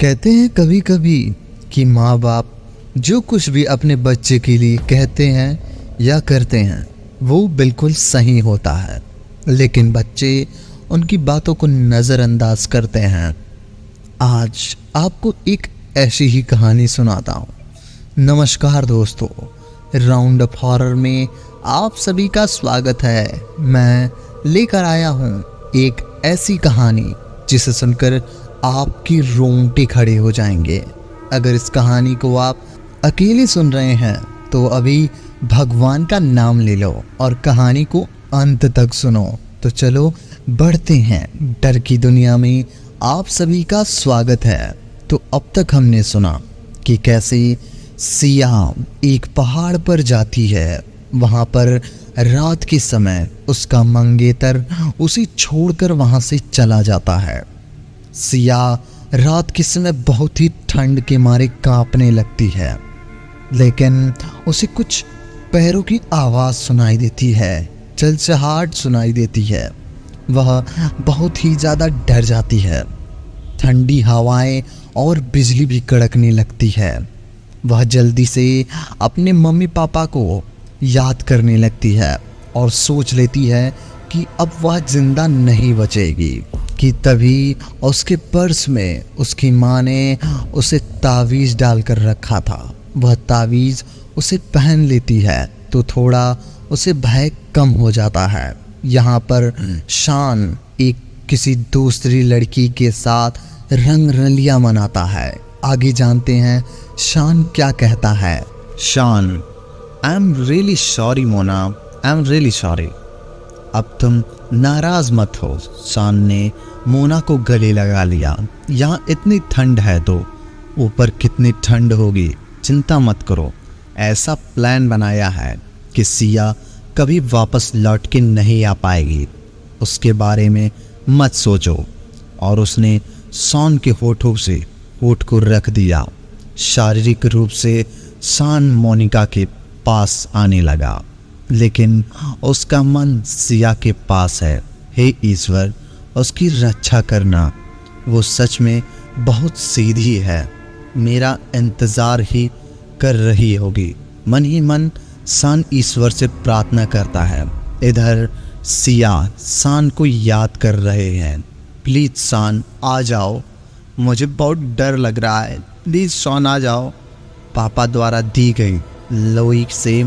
कहते हैं कभी कभी कि माँ बाप जो कुछ भी अपने बच्चे के लिए कहते हैं या करते हैं वो बिल्कुल सही होता है, लेकिन बच्चे उनकी बातों को नज़रअंदाज करते हैं। आज आपको एक ऐसी ही कहानी सुनाता हूँ। नमस्कार दोस्तों, राउंड अप हॉरर में आप सभी का स्वागत है। मैं लेकर आया हूँ एक ऐसी कहानी जिसे सुनकर आपकी रोंगटे खड़े हो जाएंगे। अगर इस कहानी को आप अकेले सुन रहे हैं तो अभी भगवान का नाम ले लो और कहानी को अंत तक सुनो। तो चलो बढ़ते हैं। डर की दुनिया में आप सभी का स्वागत है। तो अब तक हमने सुना कि कैसे सिया एक पहाड़ पर जाती है। वहाँ पर रात के समय उसका मंगेतर उसे छोड़कर वहाँ से चला जाता है। सिया रात के समय बहुत ही ठंड के मारे कांपने लगती है, लेकिन उसे कुछ पैरों की आवाज़ सुनाई देती है, चलचलाहट सुनाई देती है। वह बहुत ही ज़्यादा डर जाती है। ठंडी हवाएं और बिजली भी कड़कने लगती है। वह जल्दी से अपने मम्मी पापा को याद करने लगती है और सोच लेती है कि अब वह जिंदा नहीं बचेगी। कि तभी उसके पर्स में उसकी माँ ने उसे तावीज़ डालकर रखा था। वह तावीज़ उसे पहन लेती है तो थोड़ा उसे भय कम हो जाता है। यहाँ पर शान एक किसी दूसरी लड़की के साथ रंग रलियां मनाता है। आगे जानते हैं शान क्या कहता है। शान, I am really sorry Mona, I am really sorry. अब तुम नाराज मत हो। शान ने मोना को गले लगा लिया। यहाँ इतनी ठंड है तो ऊपर कितनी ठंड होगी, चिंता मत करो। ऐसा प्लान बनाया है कि सिया कभी वापस लौट के नहीं आ पाएगी, उसके बारे में मत सोचो। और उसने शान के होठों से होठ को रख दिया। शारीरिक रूप से शान मोनिका के पास आने लगा, लेकिन उसका मन सिया के पास है। हे ईश्वर, उसकी रक्षा करना। वो सच में बहुत सीधी है, मेरा इंतज़ार ही कर रही होगी। मन ही मन शान ईश्वर से प्रार्थना करता है। इधर सिया शान को याद कर रहे हैं। प्लीज़ शान आ जाओ, मुझे बहुत डर लग रहा है। प्लीज़ शान आ जाओ। पापा द्वारा दी गई लोई से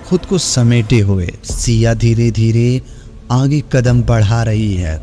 खुद को समेटे हुए सिया धीरे धीरे आगे कदम बढ़ा रही है।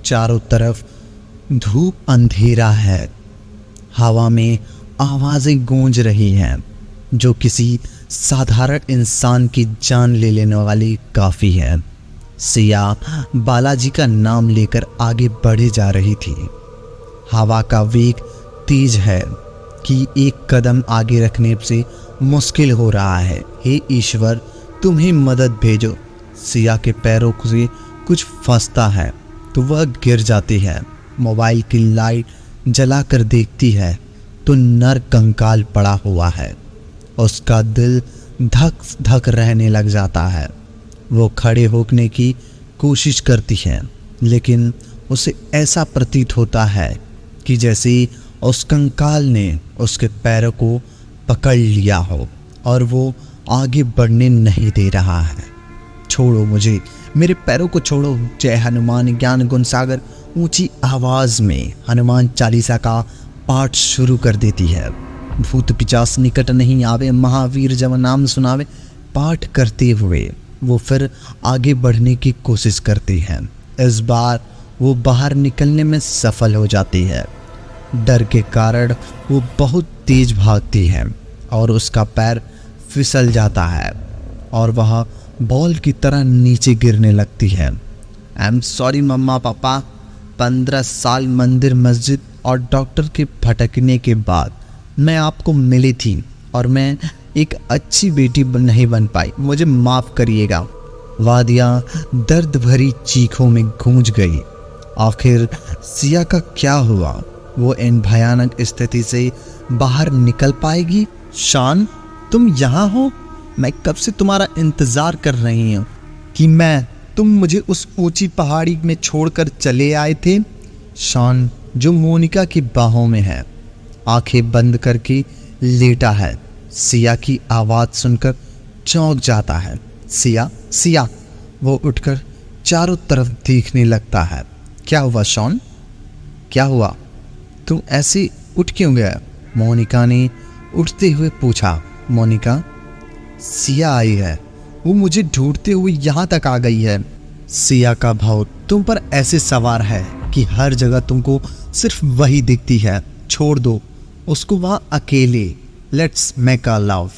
चारों तरफ धूप अंधेरा है। हवा में आवाज़ें गूंज रही हैं जो किसी साधारण इंसान की जान ले लेने वाली काफ़ी है। सिया बालाजी का नाम लेकर आगे बढ़े जा रही थी। हवा का वेग तेज है कि एक कदम आगे रखने से मुश्किल हो रहा है। हे ईश्वर, तुम ही मदद भेजो। सिया के पैरों से कुछ फंसता है तो वह गिर जाती है। मोबाइल की लाइट जलाकर देखती है तो नर कंकाल पड़ा हुआ है। उसका दिल धक धक रहने लग जाता है। वो खड़े होने की कोशिश करती है, लेकिन उसे ऐसा प्रतीत होता है कि जैसे उस कंकाल ने उसके पैरों को पकड़ लिया हो और वो आगे बढ़ने नहीं दे रहा है। छोड़ो मुझे, मेरे पैरों को छोड़ो। जय हनुमान ज्ञान गुण सागर। ऊंची आवाज़ में हनुमान चालीसा का पाठ शुरू कर देती है। भूत पिचास निकट नहीं आवे, महावीर जब नाम सुनावे। पाठ करते हुए वो फिर आगे बढ़ने की कोशिश करती है। इस बार वो बाहर निकलने में सफल हो जाती है। डर के कारण वो बहुत तेज भागती है और उसका पैर फिसल जाता है और वह बॉल की तरह नीचे गिरने लगती है। आई एम सॉरी मम्मा पापा। 15 साल मंदिर मस्जिद और डॉक्टर के भटकने के बाद मैं आपको मिली थी और मैं एक अच्छी बेटी नहीं बन पाई। मुझे माफ़ करिएगा। वादियाँ दर्द भरी चीखों में गूंज गई। आखिर सिया का क्या हुआ? वो इन भयानक स्थिति से बाहर निकल पाएगी? शान, तुम यहाँ हो? मैं कब से तुम्हारा इंतज़ार कर रही हूँ कि तुम मुझे उस ऊंची पहाड़ी में छोड़कर चले आए थे। शान जो मोनिका की बाहों में है आंखें बंद करके लेटा है। सिया की आवाज़ सुनकर चौंक जाता है। सिया, सिया। वो उठकर चारों तरफ देखने लगता है। क्या हुआ शॉन? क्या हुआ? तुम ऐसे उठ क्यों गया? मोनिका ने उठते हुए पूछा। मोनिका, सिया आई है। वो मुझे ढूंढते हुए यहाँ तक आ गई है। सिया का भाव तुम पर ऐसे सवार है कि हर जगह तुमको सिर्फ वही दिखती है। छोड़ दो उसको वहाँ अकेले। Let's make a love.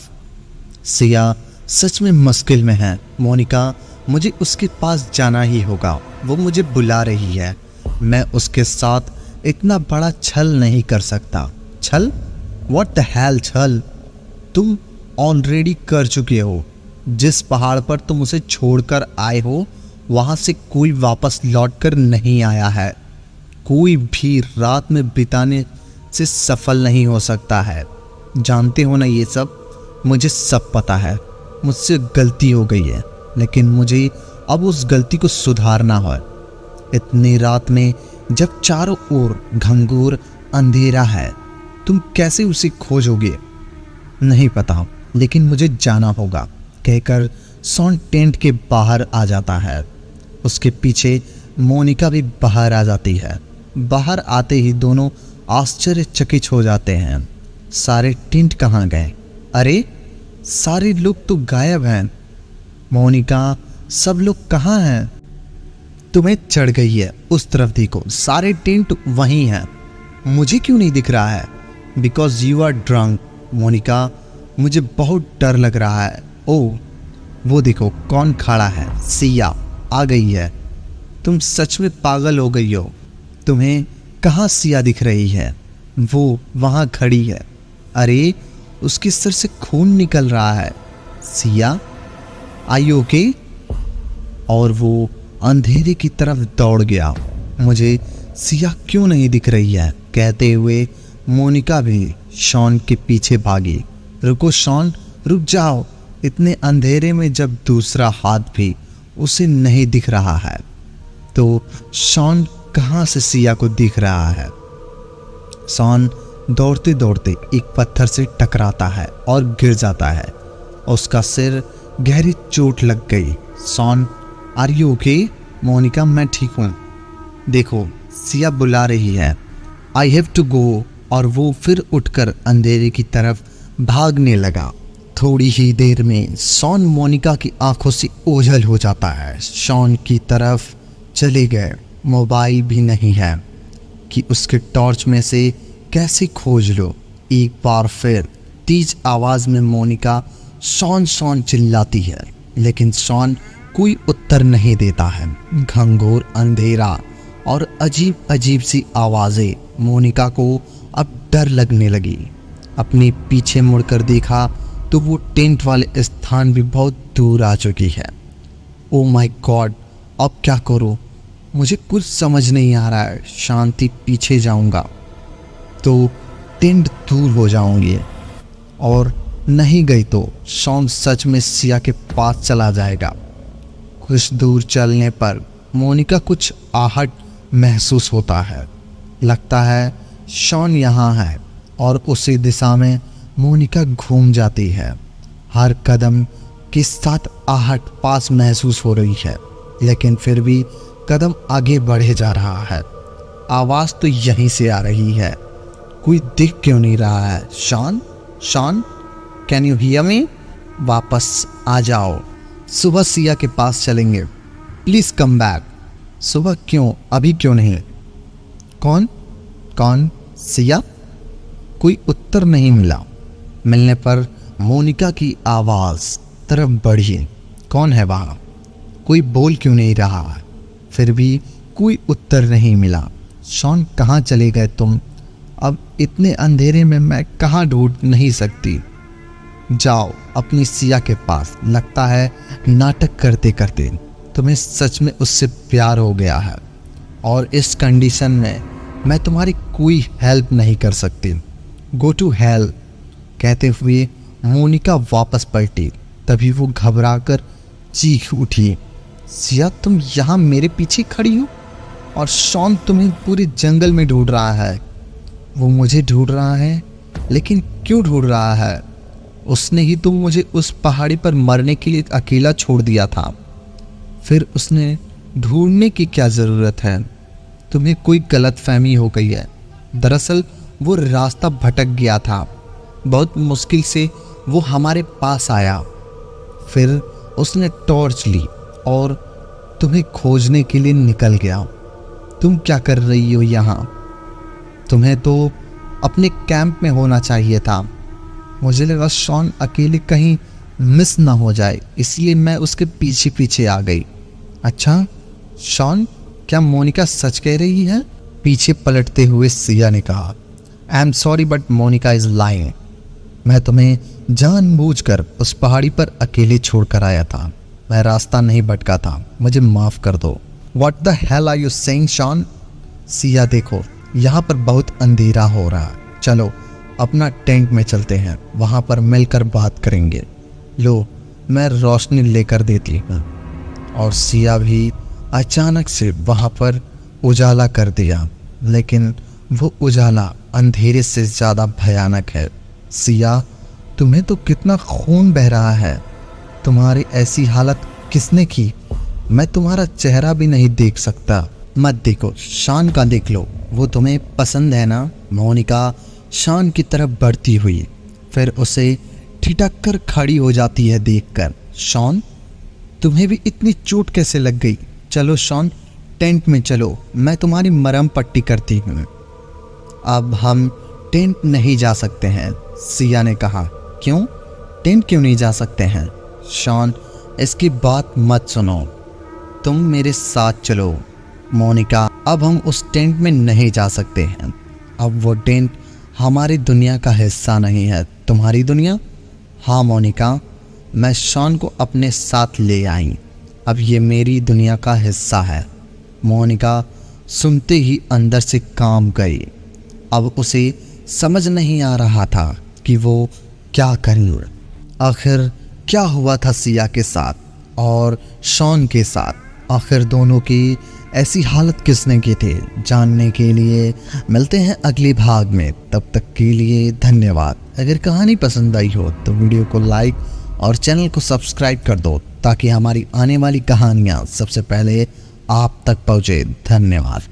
Siya सच में मुश्किल में है। मोनिका, मुझे उसके पास जाना ही होगा। वो मुझे बुला रही है। मैं उसके साथ इतना बड़ा छल नहीं कर सकता। छल? व्हाट द हेल छल? तुम ऑलरेडी कर चुके हो। जिस पहाड़ पर तुम उसे छोड़कर आए हो वहाँ से कोई वापस लौट कर नहीं आया है। कोई भी रात में बिताने से सफल नहीं हो सकता है। जानते हो ना ये सब? मुझे सब पता है। मुझसे गलती हो गई है, लेकिन मुझे अब उस गलती को सुधारना है। इतनी रात में जब चारों ओर घंघोर अंधेरा है, तुम कैसे उसे खोजोगे? नहीं पता, लेकिन मुझे जाना होगा, कहकर शॉन टेंट के बाहर आ जाता है। उसके पीछे मोनिका भी बाहर आ जाती है। बाहर आते ही दोनों आश्चर्यचकित हो जाते हैं। सारे टेंट कहाँ गए? अरे, सारे लोग तो गायब हैं। मोनिका, सब लोग कहाँ हैं? तुम्हें चढ़ गई है। उस तरफ देखो, सारे टेंट वहीं हैं। मुझे क्यों नहीं दिख रहा है? Because you are drunk. Monica, मुझे बहुत डर लग रहा है। ओह, वो देखो कौन खड़ा है। सिया आ गई है। तुम सच में पागल हो गई हो। तुम्हें कहाँ सिया दिख रही है? वो वहाँ खड़ी है। अरे, उसके सिर से खून निकल रहा है। सिया, आई यू ओके? और वो अंधेरे की तरफ दौड़ गया। मुझे सिया क्यों नहीं दिख रही है? कहते हुए मोनिका भी शॉन के पीछे भागी। रुको शॉन, रुक जाओ। इतने अंधेरे में जब दूसरा हाथ भी उसे नहीं दिख रहा है तो शॉन कहाँ से सिया को दिख रहा है? शॉन दौड़ते दौड़ते एक पत्थर से टकराता है और गिर जाता है। उसका सिर गहरी चोट लग गई। Shawn, are you okay? Monica, मैं ठीक हूँ। देखो, सिया बुला रही है। I have to go. और वो फिर उठकर अंधेरे की तरफ भागने लगा। थोड़ी ही देर में शॉन मोनिका की आंखों से ओझल हो जाता है। शॉन की तरफ चले गए। मोबाइल भी नहीं है कि उसके टॉर्च में से कैसे खोज लो। एक बार फिर तेज आवाज़ में मोनिका शॉन शॉन चिल्लाती है, लेकिन शॉन कोई उत्तर नहीं देता है। घंघोर अंधेरा और अजीब अजीब सी आवाज़ें मोनिका को अब डर लगने लगी। अपने पीछे मुड़कर देखा तो वो टेंट वाले स्थान भी बहुत दूर आ चुकी है। ओ माय गॉड, अब क्या करूँ? मुझे कुछ समझ नहीं आ रहा है। शांति पीछे जाऊंगा तो टेंट दूर हो जाऊंगी, और नहीं गई तो शॉन सच में सिया के पास चला जाएगा। कुछ दूर चलने पर मोनिका कुछ आहट महसूस होता है। लगता है शॉन यहाँ है, और उसी दिशा में मोनिका घूम जाती है। हर कदम के साथ आहट पास महसूस हो रही है, लेकिन फिर भी कदम आगे बढ़े जा रहा है। आवाज़ तो यहीं से आ रही है। कोई दिख क्यों नहीं रहा है? Shawn, Shawn, can you hear me? वापस आ जाओ। सुबह सिया के पास चलेंगे। Please come back. सुबह क्यों? अभी क्यों नहीं? कौन? कौन? सिया? कोई उत्तर नहीं मिला। मिलने पर मोनिका की आवाज़ तरफ बढ़ी। कौन है वहाँ? कोई बोल क्यों नहीं रहा? फिर भी कोई उत्तर नहीं मिला। शॉन, कहाँ चले गए तुम? अब इतने अंधेरे में मैं कहाँ ढूंढ नहीं सकती। जाओ अपनी सिया के पास। लगता है नाटक करते करते तुम्हें सच में उससे प्यार हो गया है, और इस कंडीशन में मैं तुम्हारी कोई हेल्प नहीं कर सकती। Go to hell. कहते हुए मोनिका वापस पलटी। तभी वो घबराकर चीख उठी। सिया, तुम यहाँ मेरे पीछे खड़ी हो, और शॉन तुम्हें पूरे जंगल में ढूंढ रहा है। वो मुझे ढूंढ रहा है लेकिन क्यों ढूंढ रहा है? उसने ही तो मुझे उस पहाड़ी पर मरने के लिए अकेला छोड़ दिया था। फिर उसने ढूंढने की क्या ज़रूरत है? तुम्हें कोई गलतफहमी हो गई है। दरअसल वो रास्ता भटक गया था। बहुत मुश्किल से वो हमारे पास आया। फिर उसने टॉर्च ली और तुम्हें खोजने के लिए निकल गया। तुम क्या कर रही हो यहाँ? तुम्हें तो अपने कैंप में होना चाहिए था। मुझे लगा शॉन अकेले कहीं मिस ना हो जाए, इसलिए मैं उसके पीछे पीछे आ गई। अच्छा शॉन, क्या मोनिका सच कह रही है? पीछे पलटते हुए सिया ने कहा, I am sorry but Monica is lying. मैं तुम्हें जानबूझकर उस पहाड़ी पर अकेले छोड़कर आया था। मैं रास्ता नहीं भटका था, मुझे माफ़ कर दो। What the hell are you saying Shawn? Siya देखो, यहाँ पर बहुत अंधेरा हो रहा है। चलो अपना टेंट में चलते हैं, वहाँ पर मिलकर बात करेंगे। लो, मैं रोशनी लेकर देती हूँ। और सिया भी अचानक से वहाँ पर उजाला कर दिया, लेकिन वो उजाला अंधेरे से ज़्यादा भयानक है। सिया, तुम्हें तो कितना खून बह रहा है। तुम्हारी ऐसी हालत किसने की? मैं तुम्हारा चेहरा भी नहीं देख सकता। मत देखो, शॉन का देख लो, वो तुम्हें पसंद है ना? मोनिका शॉन की तरफ बढ़ती हुई फिर उसे ठिठक कर खड़ी हो जाती है देखकर। शॉन, तुम्हें भी इतनी चोट कैसे लग गई? चलो शॉन, टेंट में चलो, मैं तुम्हारी मरहम पट्टी करती हूँ। अब हम टेंट नहीं जा सकते हैं, सिया ने कहा। क्यों? टेंट क्यों नहीं जा सकते हैं? शॉन, इसकी बात मत सुनो, तुम मेरे साथ चलो। मोनिका, अब हम उस टेंट में नहीं जा सकते हैं। अब वो टेंट हमारी दुनिया का हिस्सा नहीं है। तुम्हारी दुनिया? हाँ मोनिका, मैं शॉन को अपने साथ ले आई। अब ये मेरी दुनिया का हिस्सा है। मोनिका सुनते ही अंदर से कांप गई। अब उसे समझ नहीं आ रहा था कि वो क्या करे। आखिर क्या हुआ था सिया के साथ और शॉन के साथ? आखिर दोनों की ऐसी हालत किसने की थी? जानने के लिए मिलते हैं अगले भाग में। तब तक के लिए धन्यवाद। अगर कहानी पसंद आई हो तो वीडियो को लाइक और चैनल को सब्सक्राइब कर दो, ताकि हमारी आने वाली कहानियाँ सबसे पहले आप तक पहुँचे। धन्यवाद।